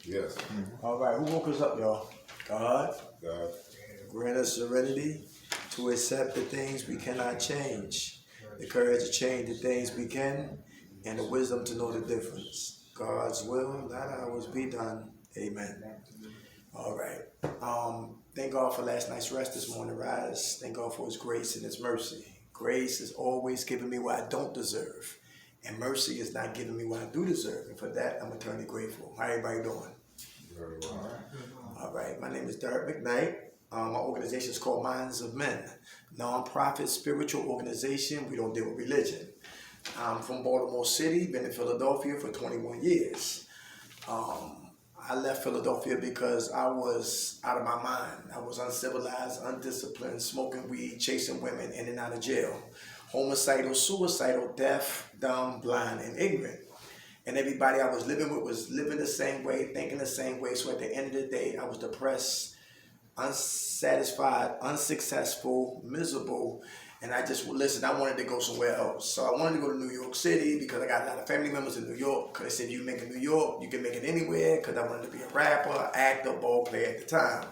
Yes. All right, who woke us up, y'all? God. God. Grant us serenity to accept the things we cannot change, the courage to change the things we can, and the wisdom to know the difference. God's will, not ours, be done. Amen. All right. Thank God for last night's rest this morning, rise. Thank God for His grace and His mercy. Grace is always giving me what I don't deserve, and mercy is not giving me what I do deserve. And for that, I'm eternally grateful. How everybody doing? Very well. All right, my name is Derek McKnight. My organization is called Minds of Men, non-profit spiritual organization. We don't deal with religion. I'm from Baltimore City, been in Philadelphia for 21 years. I left Philadelphia because I was out of my mind. I was uncivilized, undisciplined, smoking weed, chasing women in and out of jail. Homicidal, suicidal, deaf, dumb, blind, and ignorant. And everybody I was living with was living the same way, thinking the same way. So at the end of the day, I was depressed, unsatisfied, unsuccessful, miserable. And I just, listen, I wanted to go somewhere else. So I wanted to go to New York City because I got a lot of family members in New York. Because they said, you make it in New York, you can make it anywhere. Because I wanted to be a rapper, actor, ball player at the time.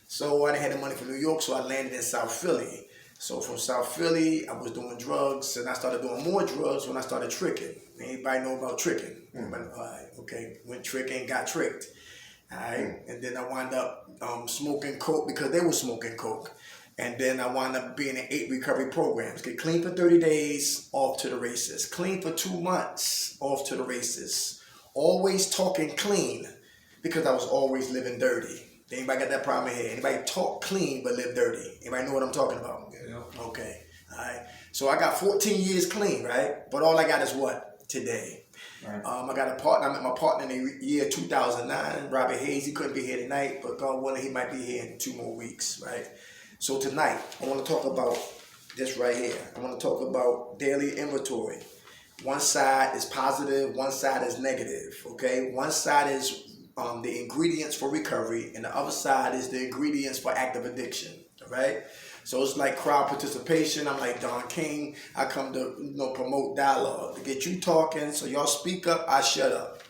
So I didn't have the money for New York, so I landed in South Philly. So from South Philly, I was doing drugs, and I started doing more drugs when I started tricking. Anybody know about tricking? All right, okay. Went tricking, got tricked. All right, and then I wound up smoking coke because they were smoking coke. And then I wound up being in 8 recovery programs. Get clean for 30 days, off to the races. Clean for 2 months, off to the races. Always talking clean because I was always living dirty. Anybody got that problem here? Anybody talk clean but live dirty? Anybody know what I'm talking about? Yeah. Okay. All right. So I got 14 years clean, right? But all I got is what? Today. Right. I got a partner. I met my partner in the year 2009, Robert Hayes. He couldn't be here tonight, but God willing, he might be here in 2 more weeks, right? So tonight, I want to talk about this right here. I want to talk about daily inventory. One side is positive, one side is negative, okay? One side is the ingredients for recovery, and the other side is the ingredients for active addiction, all right? So it's like crowd participation. I'm like Don King. I come to promote dialogue, to get you talking. So y'all speak up, I shut up.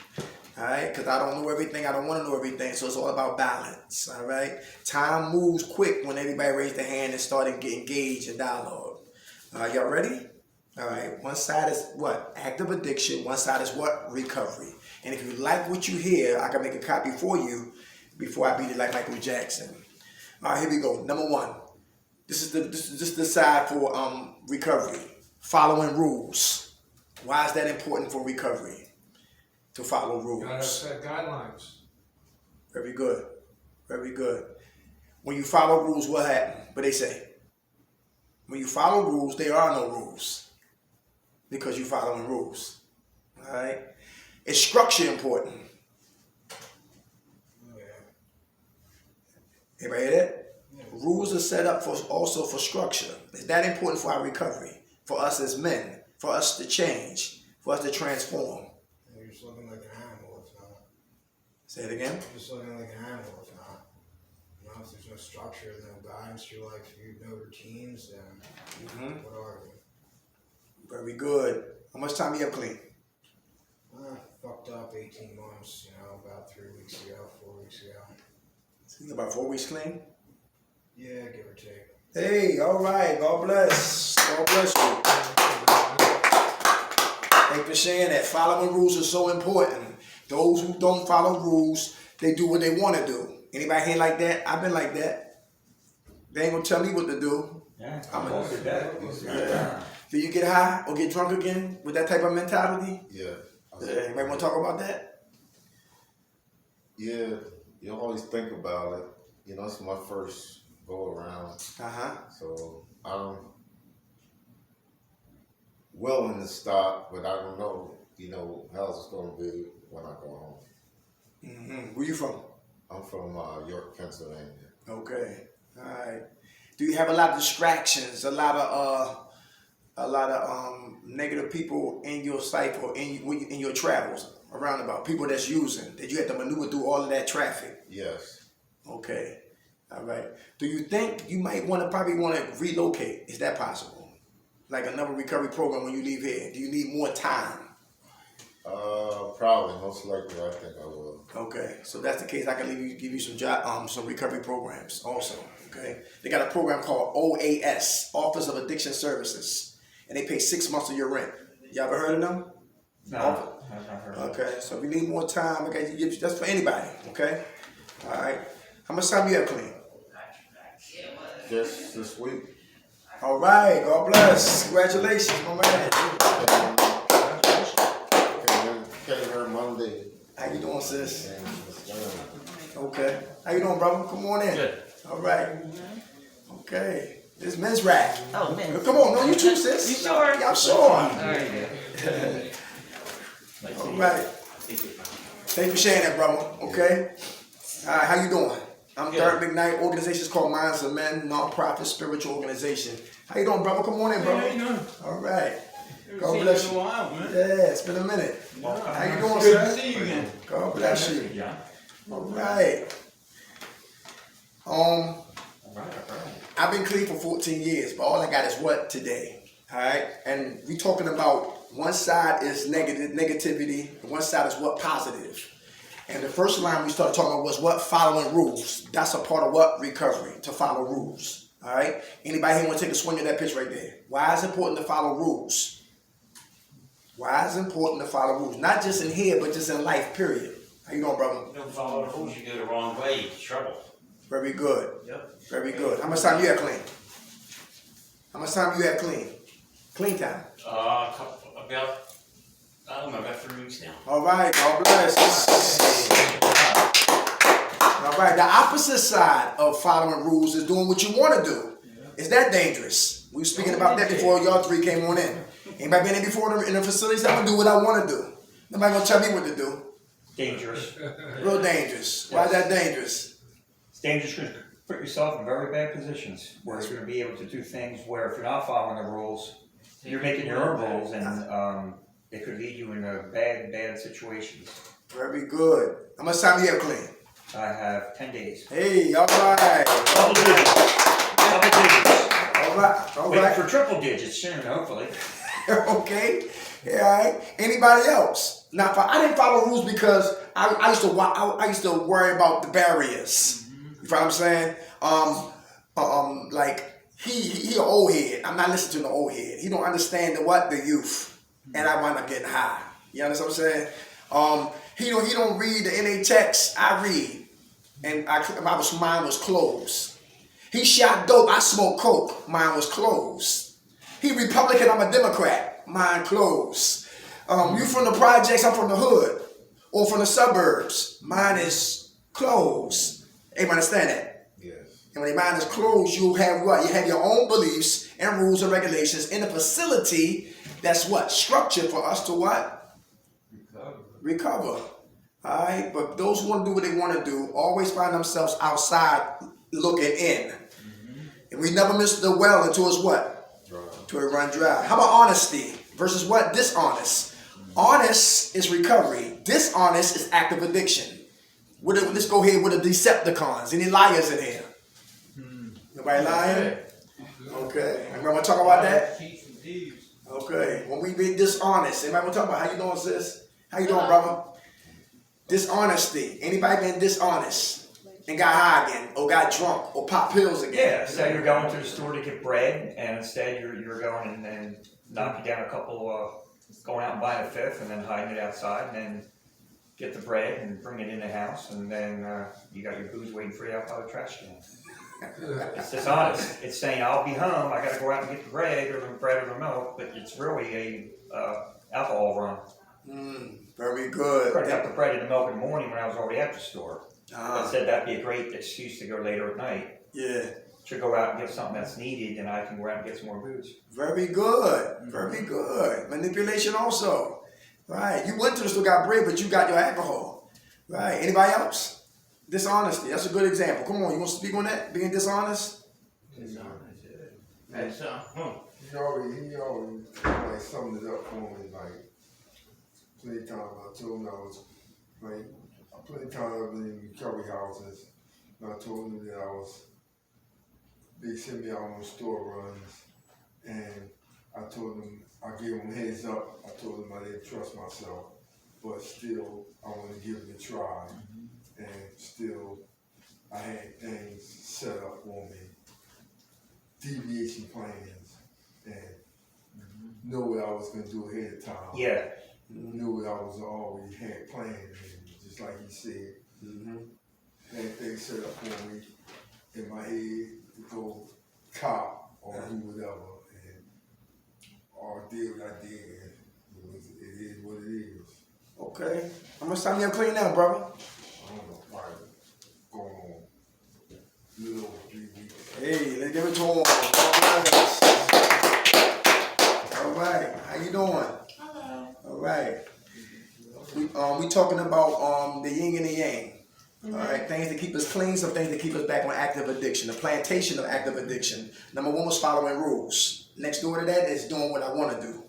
All right, because I don't know everything. I don't want to know everything. So it's all about balance. All right, time moves quick when everybody raised their hand and started getting engaged in dialogue. Y'all ready? All right. One side is what? Active addiction. One side is what? Recovery. And if you like what you hear, I can make a copy for you before I beat it like Michael Jackson. All right, here we go. Number 1. This is the side for recovery. Following rules. Why is that important for recovery? To follow rules. Gotta set guidelines. Very good. Very good. When you follow rules, what happens? What they say? When you follow rules, there are no rules. Because you're following rules. All right? Is structure important? Everybody hear that? Rules are set up also for structure. Is that important for our recovery? For us as men? For us to change? For us to transform? You're just looking like an animal if not. Say it again. You're just looking like an animal if not. You know, if there's no structure, no guidance to your life, no routines, then what are we? Very good. How much time you have clean? Fucked up 18 months, about 3 weeks ago, 4 weeks ago. You about 4 weeks clean? Yeah, give or take. Hey, all right. God bless. God bless you. Thanks for sharing that. Following rules are so important. Those who don't follow rules, they do what they want to do. Anybody here like that? I've been like that. They ain't gonna tell me what to do. Yeah, I'm most of that. Yeah. Do you get high or get drunk again with that type of mentality? Yeah. Anybody want to talk about that? Yeah. You always think about it. It's my first go around. So I'm willing to stop, but I don't know, how's it's going to be when I go home. Where you from? I'm from York, Pennsylvania. Okay. All right. Do you have a lot of distractions? A lot of negative people in your sight or in your travels around about people that's using that you have to maneuver through all of that traffic? Yes. Okay. All right. Do you think you might probably want to relocate? Is that possible? Like another recovery program when you leave here? Do you need more time? Probably, most likely, I think I will. Okay, so if that's the case, I can give you some recovery programs also. Okay, they got a program called OAS, Office of Addiction Services, and they pay 6 months of your rent. You ever heard of them? No, I've not heard of it. Okay, so if you need more time, okay, that's for anybody. Okay, all right. How much time you have, clean? Just this week. All right, God bless. Congratulations, my man. Came here Monday. How you doing, sis? And it's done. Okay. How you doing, brother? Come on in. Good. All right. Okay. This men's rap. Oh, man. Come on, no, you too, sis. You sure? Yeah, I'm sure. All Alright. right. Thank you for sharing that, brother. Okay. All right, how you doing? I'm Derek McKnight. Organization's called Minds of Men, non-profit spiritual organization. How you doing, brother? Come on in, brother. How you doing? All right. God Seen bless you in you. a while, man. Yeah, it's been a minute. How you doing, Good to sir? see you again. God bless you. Yeah. All right. All right. I've been clean for 14 years, but all I got is what today. All right, and we talking about one side is negativity, and one side is what positive. And the first line we started talking about was what following rules. That's a part of what recovery, to follow rules. All right. Anybody here want to take a swing at that pitch right there? Why is it important to follow rules? Why is it important to follow rules? Not just in here, but just in life. Period. How you doing, brother? You don't follow the rules, you go the wrong way, you get trouble. Very good. Yep. Very good. How much time you have clean? How much time you have clean? Clean time. About 3 weeks now. All right. God bless. All right. The opposite side of following rules is doing what you want to do. Is that dangerous? We were speaking about that before y'all three came on in. Anybody been in before in the facilities? I'm gonna do what I want to do. Nobody gonna tell me what to do. Dangerous. Real dangerous. Why is that dangerous? It's dangerous because you put yourself in very bad positions where you're going to be able to do things where if you're not following the rules, you're making your own rules and it could lead you into bad situations. Very good. How much time you have clean? I have 10 days. Hey, all right. Double digits. Double digits. All right. All Waiting right. for triple digits soon, hopefully. Okay. Yeah, all right. Anybody else? Now, I didn't follow rules because I used to worry about the barriers. You know what I'm saying? Like he an old head. I'm not listening to the old head. He don't understand the youth, and I wind up getting high. You understand what I'm saying? He don't read the NA text. I read, and mine was closed. He shot dope. I smoked coke. Mine was closed. He Republican. I'm a Democrat. Mine closed. You from the projects. I'm from the hood, or from the suburbs. Mine is closed. Everybody understand that? Yes. And when your mind is closed, you have what? You have your own beliefs and rules and regulations in a facility that's what? Structured for us to what? Recover. All right? But those who want to do what they want to do always find themselves outside looking in. And we never miss the well until it's what? Dry. Until it run dry. How about honesty versus what? Dishonest. Honest is recovery. Dishonest is active addiction. Let's go here with the Decepticons. Any liars in here? Nobody lying? Okay. Anybody want to talk about that? Okay. When we be dishonest, anybody want to talk about how you doing, sis? How you doing, brother? Dishonesty. Anybody been dishonest and got high again, or got drunk, or popped pills again? Yeah, so you're going to the store to get bread, and instead you're going and knocking down a couple, going out and buying a fifth, and then hiding it outside, and then get the bread and bring it in the house, and then you got your booze waiting for you out by the trash can. It's dishonest. It's saying I'll be home. I got to go out and get the bread or the milk, but it's really a alcohol run. Very good. I got the bread and the milk in the morning when I was already at the store. I said that'd be a great excuse to go later at night. Yeah. To go out and get something that's needed, and I can go out and get some more booze. Very good. Very good. Manipulation also. Right. You went to the store, got bread, but you got your alcohol. Right. Anybody else? Dishonesty. That's a good example. Come on, you want to speak on that? Being dishonest? That's He always like summed it up for me, like plenty of times I told him I was like plenty of times I've been in recovery houses and I told him that they sent me out on store runs and I told them I gave them heads up, I told them I didn't trust myself but still I want to give it a try, and still I had things set up for me, deviation plans, and know what I was gonna do ahead of time. Yeah, Knew what I was always had planned, and just like you said, had things set up for me in my head to go cop or do whatever, and or did what I did. It is what it is. Okay. How much time you have clean now, brother? I don't know, probably going on a little over 3 weeks. Hey, let's give it to him. All right. How you doing? Hello. All right. We talking about the yin and the yang. All right, things that keep us clean, some things that keep us back on active addiction. The plantation of active addiction. Number 1 was following rules. Next door to that is doing what I want to do.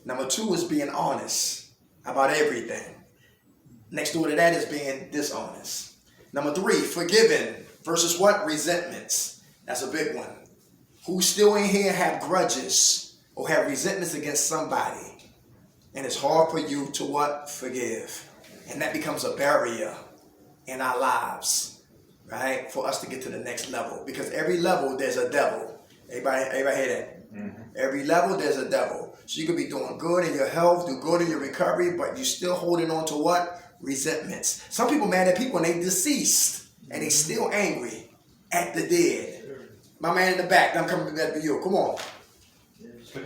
Number 2 is being honest about everything. Next door to that is being dishonest. Number 3, forgiving versus what? Resentments. That's a big one. Who still in here have grudges or have resentments against somebody? And it's hard for you to what? Forgive. And that becomes a barrier in our lives, right? For us to get to the next level. Because every level, there's a devil. Everybody hear that? Every level, there's a devil. So you could be doing good in your health, do good in your recovery, but you're still holding on to what? Resentments. Some people mad at people and they deceased, and they still angry at the dead. My man in the back, I'm coming back to you. Come on.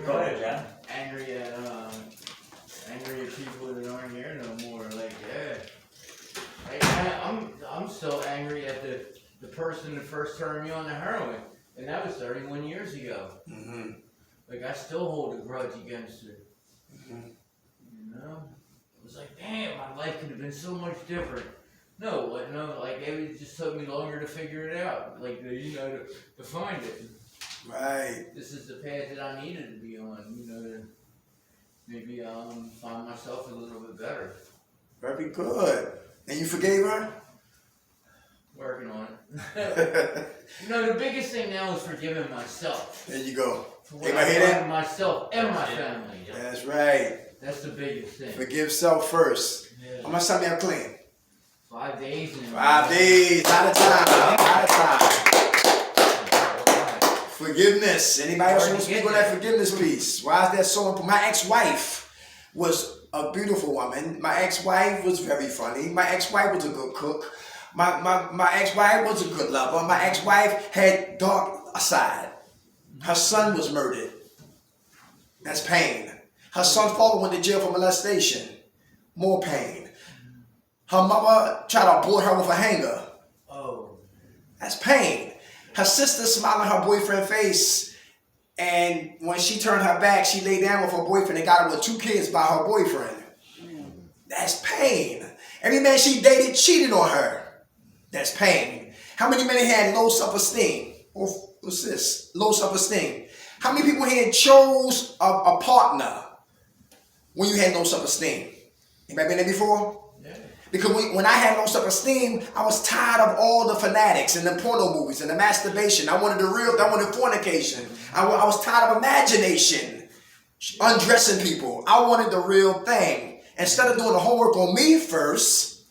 go ahead, John. Angry at people that aren't here no more. Like, yeah. Like, I'm still angry at the person that first turned me on to heroin, and that was 31 years ago. Like, I still hold a grudge against her. You know, it was like, damn, my life could have been so much different. No, like it just took me longer to figure it out. Like, to find it. Right. This is the path that I needed to be on. To maybe find myself a little bit better. Very good. And you forgave her? Working on it. The biggest thing now is forgiving myself. There you go. For what Anybody I've hear done that? to myself and my family. That's right. That's the biggest thing. Forgive self first. Yeah. How much time you have clean? 5 days. 5 days. Out of time. Forgiveness. Anybody else want to speak on that forgiveness piece? Why is that so important? My ex-wife was a beautiful woman. My ex-wife was very funny. My ex-wife was a good cook. My ex-wife was a good lover. My ex-wife had dark side. Her son was murdered. That's pain. Her son father went to jail for molestation. More pain. Her mother tried to abort her with a hanger. Oh. That's pain. Her sister smiled in her boyfriend's face, and when she turned her back, she lay down with her boyfriend and got her with 2 kids by her boyfriend. That's pain. Every man she dated cheated on her. That's pain. How many men had low self-esteem? What's this? Low self-esteem. How many people here chose a partner when you had low self-esteem? Anybody been there before? Yeah. Because when I had low self-esteem, I was tired of all the fanatics and the porno movies and the masturbation. I wanted I wanted fornication. I was tired of imagination, undressing people. I wanted the real thing. Instead of doing the homework on me first,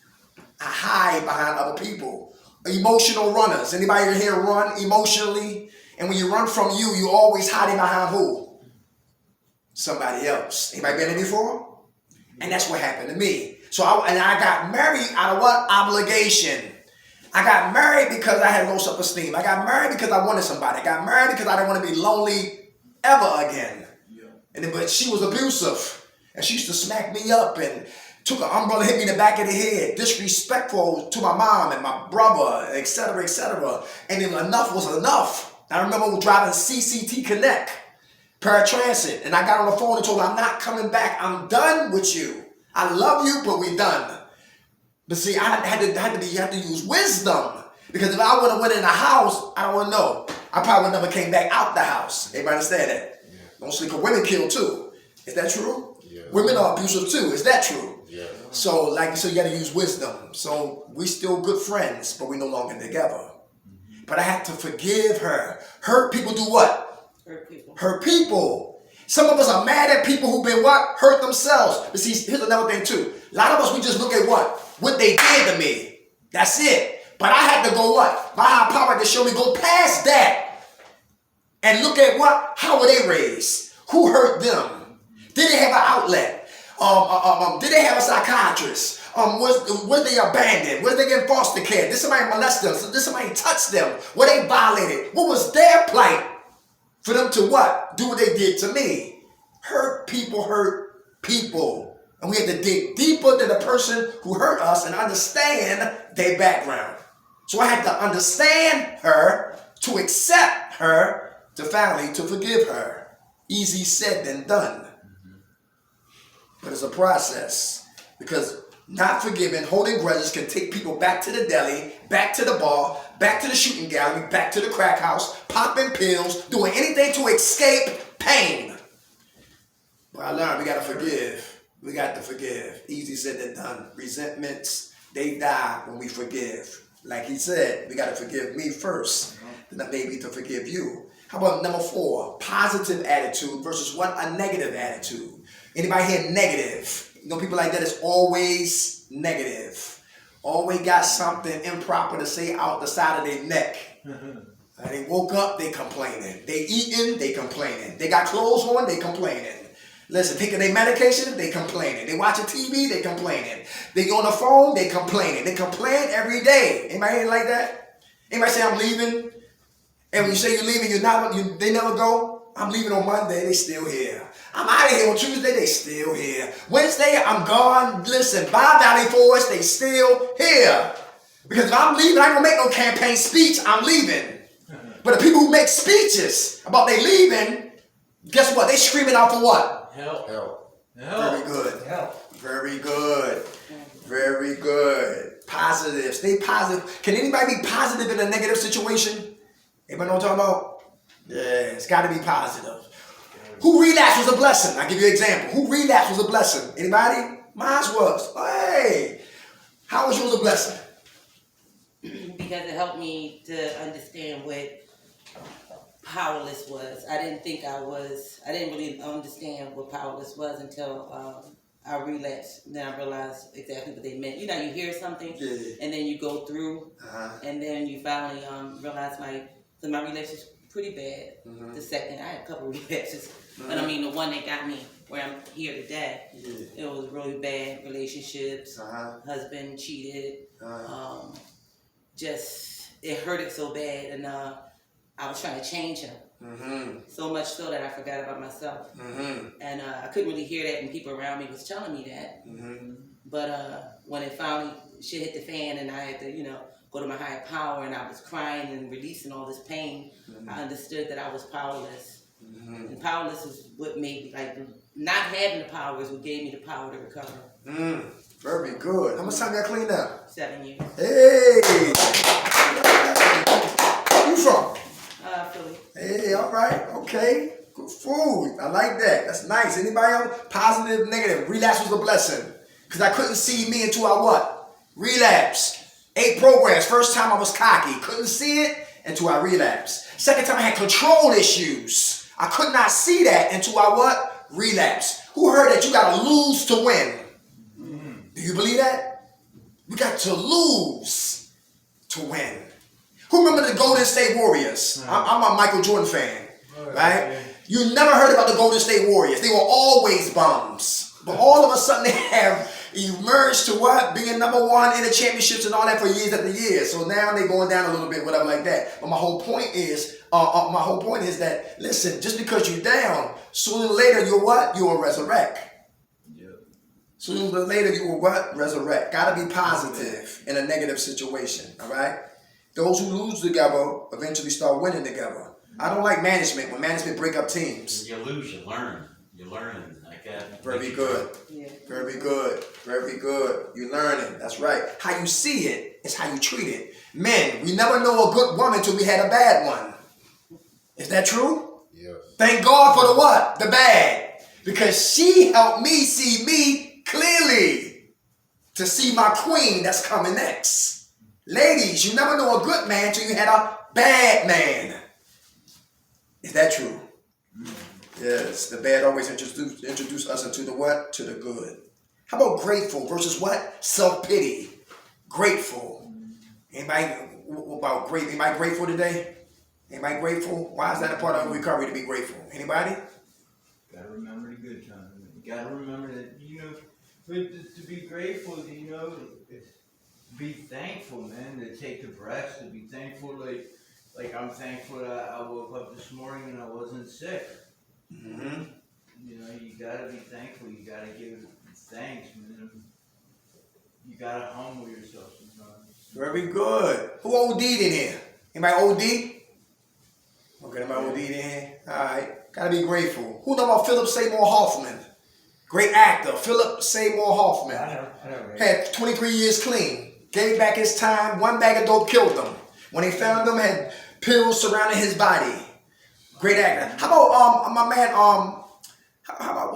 I hide behind other people. Emotional runners. Anybody here run emotionally? And when you run from you, you always hiding behind who? Somebody else. Anybody been there before? And that's what happened to me. So I got married out of what? Obligation. I got married because I had low self-esteem. I got married because I wanted somebody. I got married because I didn't want to be lonely ever again. But she was abusive. And she used to smack me up and took an umbrella, hit me in the back of the head, disrespectful to my mom and my brother, etc., etc. And then enough was enough. I remember driving CCT Connect, paratransit, and I got on the phone and told her, I'm not coming back. I'm done with you. I love you, but we're done. But see, I had to use wisdom, because if I would have went in the house, I don't know. I probably never came back out the house. Everybody understand that? Yeah. Don't sleep, because women kill too. Is that true? Yeah. Women are abusive too. Is that true? Yeah. So you got to use wisdom. So we still good friends, but we no longer together. But I had to forgive her. Hurt people do what? Hurt people. Hurt people. Some of us are mad at people who've been what? Hurt themselves. But see, here's another thing too. A lot of us, we just look at what they did to me. That's it. But I had to go what? My higher power had to show me go past that and look at what? How were they raised? Who hurt them? Did they have an outlet? Did they have a psychiatrist? Was they abandoned? Was they in foster care? Did somebody molest them? Did somebody touch them? Were they violated? What was their plight for them to what? Do what they did to me. Hurt people hurt people. And we have to dig deeper than the person who hurt us and understand their background. So I had to understand her, to accept her, to finally to forgive her. Easy said than done. But it's a process. Because not forgiving, holding grudges can take people back to the deli, back to the bar, back to the shooting gallery, back to the crack house, popping pills, doing anything to escape pain. But I learned we gotta forgive. We got to forgive. Easy said than done. Resentments, they die when we forgive. Like he said, we got to forgive me first, then I may be to forgive you. How about number 4? Positive attitude versus what? A negative attitude. Anybody here negative? You know, people like that is always negative. Always got something improper to say out the side of their neck. They woke up, they complaining. They eating, they complaining. They got clothes on, they complaining. Listen, taking their medication, they complaining. They watching TV, they complaining. They on the phone, they complaining. They complain every day. Anybody like that? Anybody say I'm leaving? And when you say you're leaving, they never go. I'm leaving on Monday, they still here. I'm out of here on Tuesday, they still here. Wednesday, I'm gone. Listen, by Valley Forest, they still here. Because if I'm leaving, I ain't gonna make no campaign speech, I'm leaving. But the people who make speeches about they leaving, guess what? They screaming out for what? Help. Help. Very good. Help. Very good. Very good. Positive. Stay positive. Can anybody be positive in a negative situation? Anybody know what I'm talking about? Yeah, it's got to be positive. Who relapsed was a blessing? I'll give you an example. Who relapsed was a blessing? Anybody? Mine was. Hey, how was yours a blessing? Because it helped me to understand what powerless was. I didn't really understand what powerless was until I relapsed. Then I realized exactly what they meant. You know, you hear something, and then you go through, and then you finally realize my relationship's pretty bad. The second, I had a couple of relapses, but I mean the one that got me where I'm here today, it was really bad relationships. Husband cheated. Just it hurted so bad, and I was trying to change him. So much so that I forgot about myself. And I couldn't really hear that when people around me was telling me that. But when it finally, shit hit the fan and I had to, go to my higher power and I was crying and releasing all this pain, I understood that I was powerless. And powerless is what made me, not having the power is what gave me the power to recover. Very good. How much time you got cleaned up? 7 years. Hey! Where you from? Philly. Hey, all right, okay. Good food. I like that. That's nice. Anybody else? Positive, negative. Relapse was a blessing. Because I couldn't see me until I what? Relapse. 8 programs. First time I was cocky. Couldn't see it until I relapsed. Second time I had control issues. I could not see that until I what? Relapsed. Who heard that you got to lose to win? Do you believe that? We got to lose to win. Who remember the Golden State Warriors? I'm a Michael Jordan fan, right? You never heard about the Golden State Warriors. They were always bums. But all of a sudden they have emerged to what? Being number 1 in the championships and all that for years after years. So now they're going down a little bit, whatever like that. But my whole point is that, listen, just because you're down, sooner or later you're what? You will resurrect. Sooner or later you will what? Resurrect. Gotta be positive in a negative situation, all right? Those who lose together eventually start winning together. I don't like management. When management break up teams. You lose, you learn. You're learning like that. Very good. Yeah. Very good. Very good. You're learning. That's right. How you see it is how you treat it. Men, we never know a good woman till we had a bad one. Is that true? Yes. Thank God for the what? The bad. Because she helped me see me clearly to see my queen that's coming next. Ladies, you never know a good man till you had a bad man. Is that true? Yes, the bad always introduce us into the what? To the good. How about grateful versus what? Self-pity. Grateful. Anybody about great? Anybody grateful today? Anybody grateful? Why is that a part of recovery to be grateful? Anybody? Gotta remember the good times. You gotta remember that, you know, to be grateful, you know, be thankful, man, to take the breaths, to be thankful, like I'm thankful that I woke up this morning and I wasn't sick. Mm-hmm. You know, you gotta be thankful, you gotta give thanks, man. You gotta humble yourself sometimes. Very good. Who OD'd in here? Anybody OD? Okay, anybody OD'd in here? Alright. Gotta be grateful. Who know about Philip Seymour Hoffman? Great actor, Philip Seymour Hoffman. I know. Right? Had 23 years clean. Gave back his time. One bag of dope killed him. When they found him, had pills surrounding his body. Great actor. How about my man how about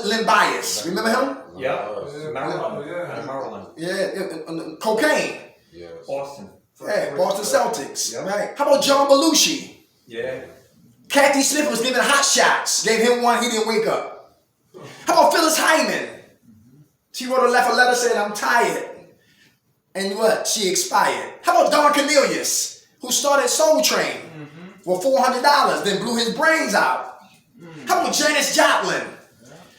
Len Bias? Remember him? Yeah. Maryland. Yeah. Maryland. Yeah, cocaine. Yes. Boston. Yeah, Boston Celtics. Yeah. Right. How about John Belushi? Yeah. Kathy Smith was giving hot shots. Gave him one, he didn't wake up. How about Phyllis Hyman? She left a letter saying, I'm tired. And what? She expired. How about Don Cornelius, who started Soul Train for $400, then blew his brains out? How about Janis Joplin?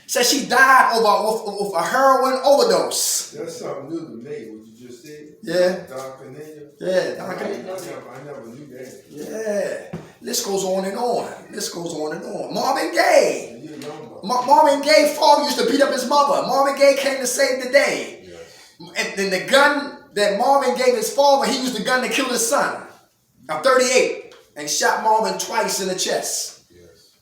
Said she died of a heroin overdose. That's something new to me, what you just said. Yeah. Don Cornelius. Yeah, Don Cornelius. I never knew that. Yeah. List goes on and on. List goes on and on. Marvin Gaye. And you know Marvin Gaye's father used to beat up his mother. Marvin Gaye came to save the day. Yes. And then the gun that Marvin gave his father, he used the gun to kill his son. A 38. And shot Marvin twice in the chest. Yes.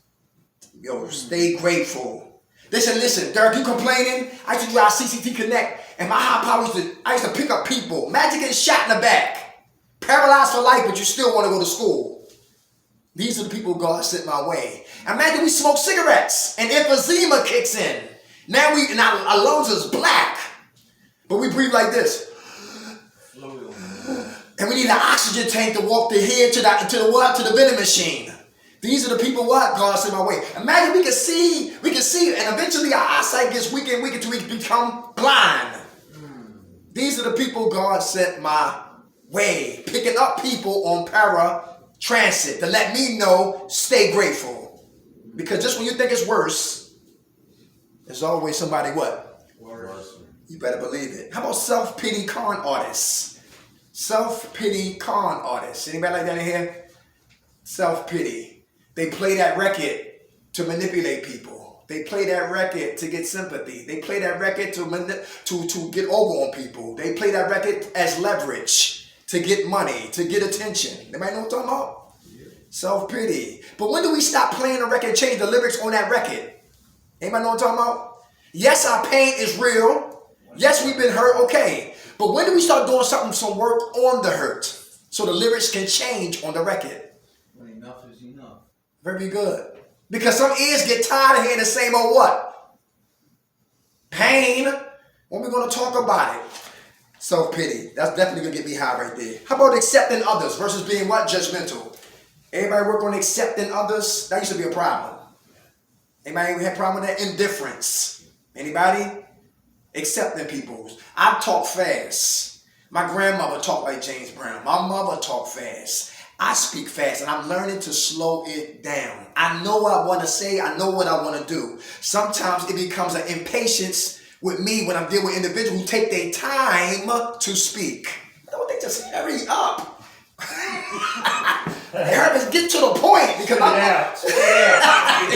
Yo, stay grateful. Listen, Dirk, you complaining? I used to drive CCT Connect, and my high power I used to pick up people. Imagine getting shot in the back. Paralyzed for life, but you still want to go to school. These are the people God sent my way. Imagine we smoke cigarettes and emphysema kicks in. Now our lungs is black, but we breathe like this. And we need an oxygen tank to walk the head to the vending machine. These are the people what God sent my way. Imagine we can see, and eventually our eyesight gets weaker and weaker until we become blind. These are the people God sent my way, picking up people on para-transit to let me know, stay grateful. Because just when you think it's worse, there's always somebody what? Worse. You better believe it. How about self-pity con artists? Self-pity con artists. Anybody like that in here? Self-pity. They play that record to manipulate people. They play that record to get sympathy. They play that record to get over on people. They play that record as leverage to get money, to get attention. Anybody know what I'm talking about? Yeah. Self-pity. But when do we stop playing the record and change the lyrics on that record? Anybody know what I'm talking about? Yes, our pain is real. Yes, we've been hurt, okay. But when do we start doing some work on the hurt so the lyrics can change on the record? When enough is enough. Very good. Because some ears get tired of hearing the same old what? Pain. When we're going to talk about it. Self-pity. That's definitely going to get me high right there. How about accepting others versus being what? Judgmental. Everybody work on accepting others? That used to be a problem. Anybody have a problem with that? Indifference. Anybody? Accepting people. I talk fast. My grandmother talked like James Brown. My mother talked fast. I speak fast, and I'm learning to slow it down. I know what I want to say. I know what I want to do. Sometimes it becomes an impatience with me when I'm dealing with individuals who take their time to speak. Don't they just hurry up? Get to the point because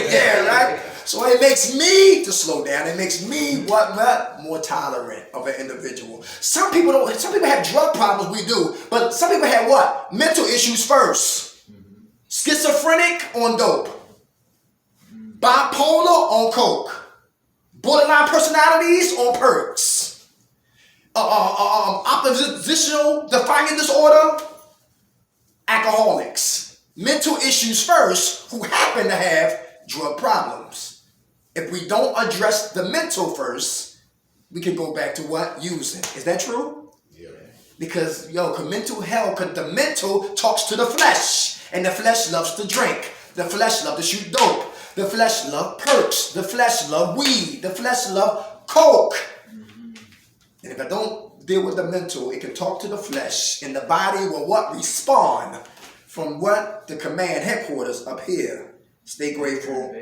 yeah, right. So it makes me to slow down. It makes me what more tolerant of an individual. Some people don't. Some people have drug problems. We do, but some people have what? Mental issues first. Schizophrenic on dope. Bipolar on coke. Borderline personalities on perks. Oppositional defiant disorder. Alcoholics. Mental issues first who happen to have drug problems. If we don't address the mental first, we can go back to what? Using. Is that true? Yeah. Because, the mental talks to the flesh, and the flesh loves to drink. The flesh love to shoot dope. The flesh love perks. The flesh love weed. The flesh love coke. And if I don't deal with the mental, it can talk to the flesh, and the body will what? Respond from what? The command headquarters up here. Stay grateful.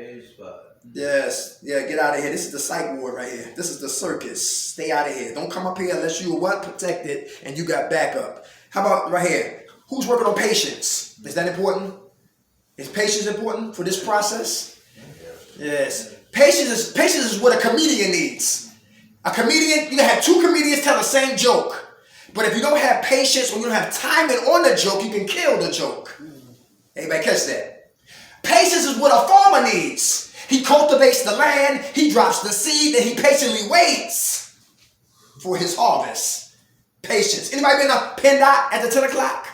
Yes, yeah, get out of here. This is the psych ward right here. This is the circus. Stay out of here. Don't come up here unless you are what? Protected and you got backup. How about right here? Who's working on patience? Is that important? Is patience important for this process? Yes. Patience is what a comedian needs. A comedian, you can have two comedians tell the same joke. But if you don't have patience or you don't have timing on the joke, you can kill the joke. Anybody catch that? Patience is what a farmer needs. He cultivates the land, he drops the seed, and he patiently waits for his harvest. Patience. Anybody been a PennDOT at the 10 o'clock?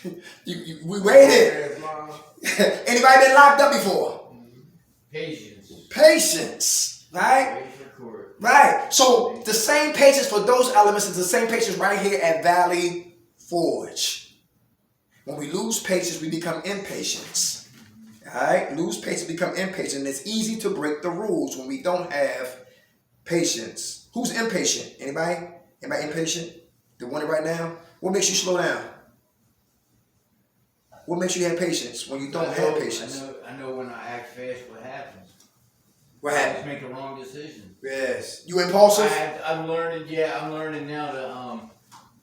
We waited. Anybody been locked up before? Patience. Patience. Right? Wait for court. Right. So the same patience for those elements is the same patience right here at Valley Forge. When we lose patience, we become impatient. Alright? Lose patience, become impatient. And it's easy to break the rules when we don't have patience. Who's impatient? Anybody? Anybody impatient? The one right now? What makes you slow down? What makes you have patience when you don't have patience? I know when I act fast what happens. What I happened? just make the wrong decision. Yes. You impulsive? I'm learning now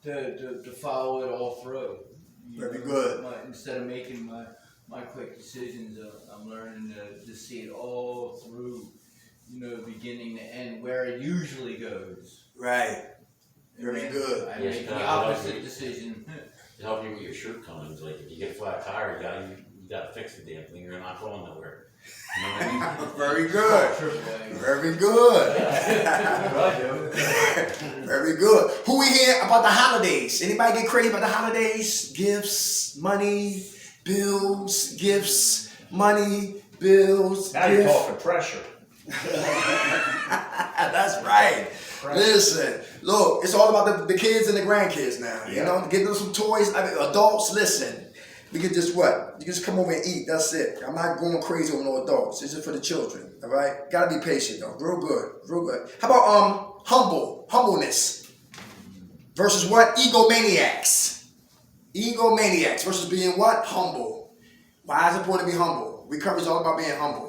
to follow it all through. Very good. Instead of making my quick decisions, I'm learning to see it all through, beginning to end, where it usually goes. Right. Very good. I Yes, make God, the I love opposite you. decision. To help you with your shortcomings, like if you get a flat tire, you gotta fix the damn thing, you're not going nowhere. You know what I mean? Very good. Triple A. Very good. Very good. Who we hear about the holidays? Anybody get crazy about the holidays? Gifts, money, bills, gifts, money, bills, Now you're gifts. talking pressure. That's right. Listen, look, it's all about the kids and the grandkids now. You know, getting them some toys. I mean, adults, listen. We can just what? You can just come over and eat. That's it. I'm not going crazy over no adults. It's just for the children. All right. Gotta be patient though. Real good. Real good. How about humbleness versus what? Egomaniacs. Egomaniacs versus being what? Humble. Why is it important to be humble? Recovery is all about being humble.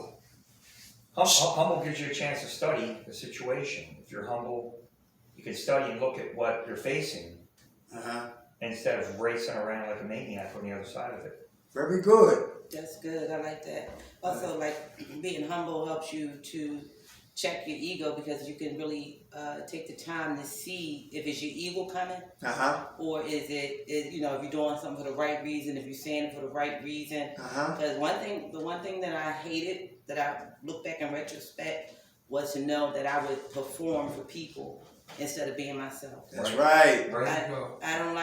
Humble gives you a chance to study the situation. If you're humble, you can study and look at what you're facing instead of racing around like a maniac on the other side of it. Very good. That's good. I like that. Also, like being humble helps you to check your ego because you can really take the time to see if it's your ego coming or is it if you're doing something for the right reason, if you're saying it for the right reason. Because the one thing that I hated, that I look back in retrospect, was to know that I would perform for people instead of being myself. That's right. I don't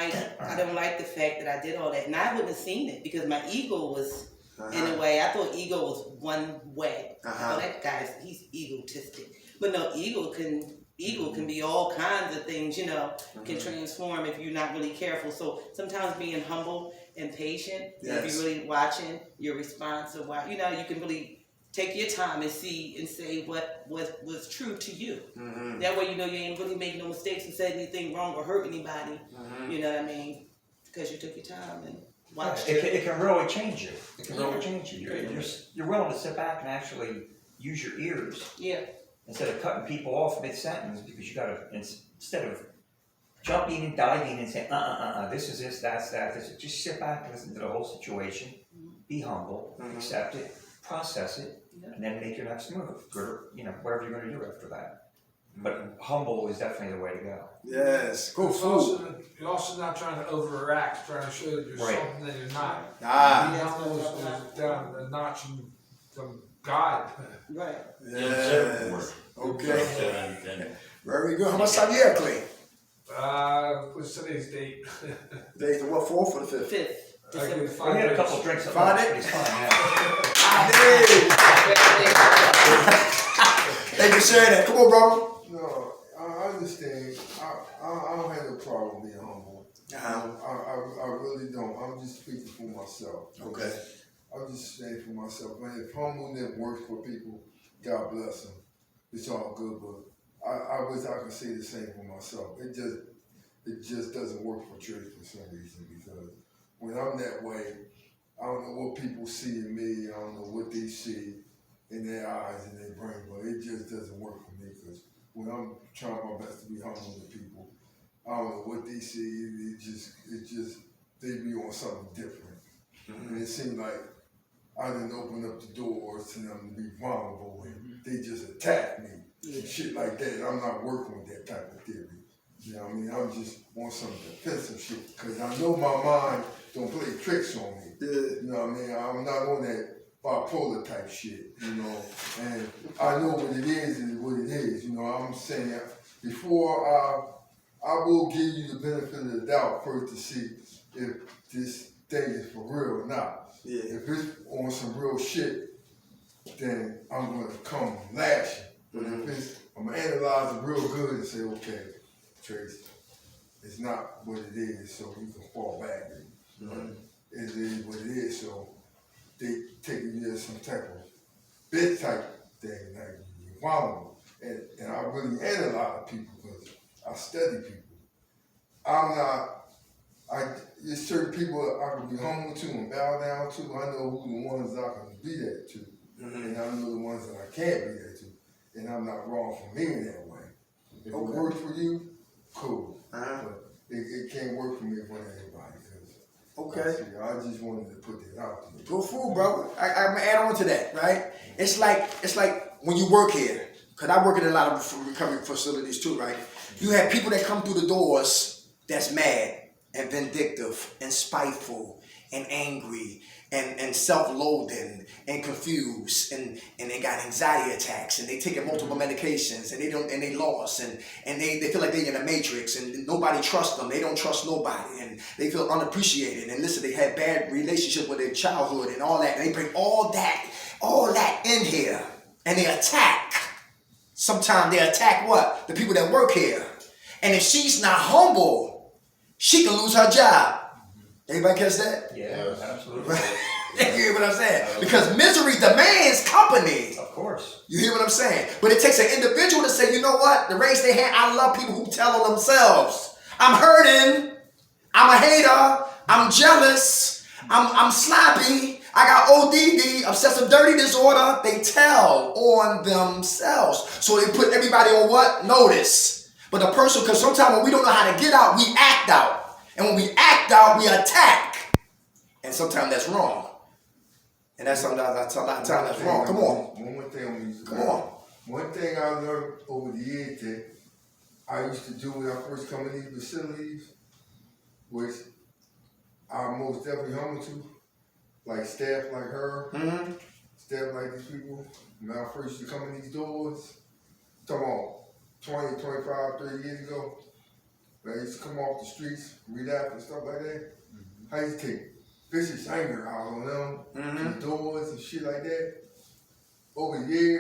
like the fact that I did all that, and I wouldn't have seen it because my ego was in a way. I thought ego was one way. Oh, that guy's he's egotistic, but no, ego can be all kinds of things. Can transform if you're not really careful. So sometimes being humble and patient, if you're really watching your response or why, you can really take your time and see and say what was true to you. That way you ain't really making no mistakes and said anything wrong or hurt anybody. You know what I mean? Because you took your time and watched it. It can really change you. It can really change you. You're willing to sit back and actually use your ears. Yeah. Instead of cutting people off mid-sentence because you gotta, instead of jumping and diving and saying, this is this, that's that, just sit back and listen to the whole situation, be humble, accept it, process it, and then make your next move. Whatever you're gonna do after that. But humble is definitely the way to go. Yes. Go food. You're also not trying to overact, trying to show that you're something that you're not. Ah. Being humble is down a notch and some guide. Right. Yes. Okay. Then Very good. How much time you have, Clay? What's today's date? Days the what? 4th or the 5th? 5th. I give it We 5 had a days. couple drinks at Find lunch, it? but it's fine, yeah. Thank you for sharing that. Come on, brother. No, I understand. I don't have a problem being humble. I really don't. I'm just speaking for myself. Okay. I'm just saying for myself, man, if humbleness works for people, God bless them. It's all good, but I wish I could say the same for myself. It just doesn't work for church for some reason, because when I'm that way, I don't know what people see in me, I don't know what they see in their eyes and their brain, but it just doesn't work for me, because when I'm trying my best to be humble to people, I don't know what they see, it just, they be on something different. And it seems like I didn't open up the doors to them to be vulnerable, and they just attack me, and shit like that. I'm not working with that type of theory. You know what I mean? I'm just on some defensive shit, because I know my mind don't play tricks on me. You know what I mean? I'm not on that bipolar type shit, you know, and I know what it is what it is. You know, I'm saying before I will give you the benefit of the doubt first to see if this thing is for real or not. Yeah. If it's on some real shit, then I'm gonna come lashing. But if it's, I'm gonna analyze it real good and say, okay, Trace, it's not what it is, so you can fall back. It is what it is, so they take you as some type of bit type thing, like you vulnerable. And I really analyze people because I study people. There's certain people I can be humble to and bow down to. I know who the ones I can be that to. And I know the ones that I can't be that to. And I'm not wrong for being that way. If it works for you, cool. But it can't work for me for everybody. Okay. I just wanted to put that out there. Go fool, bro. I'm gonna add on to that, right? It's like when you work here, cause I work in a lot of recovery facilities too, right? You have people that come through the doors that's mad and vindictive and spiteful and angry and self-loathing and confused and they got anxiety attacks and they taking multiple medications and they lost and they feel like they're in a matrix and nobody trusts them. They don't trust nobody and they feel unappreciated. And listen, they had bad relationship with their childhood and all that. And they bring all that in here and they attack. Sometimes they attack what? The people that work here. And if she's not humble, she can lose her job. Everybody catch that? Yeah, absolutely. You hear what I'm saying? Because misery demands company. Of course. You hear what I'm saying? But it takes an individual to say, you know what? To raise their hand. I love people who tell on themselves. I'm hurting. I'm a hater. I'm jealous. I'm sloppy. I got ODD, obsessive dirty disorder. They tell on themselves. So they put everybody on what? Notice. But the person, because sometimes when we don't know how to get out, we act out. And when we act out, we attack. And sometimes that's wrong. And that's sometimes a lot of times that's wrong. Come on. One more thing on these. Come on. One thing I learned over the years that I used to do when I first come in these facilities, which I'm most definitely humble to, like staff like her, staff like these people. When I first used to come in these doors, come on, 20, 25, 30 years ago, when I used to come off the streets, relapse and stuff like that, I used to take vicious anger out on them, the doors and shit like that. Over the years,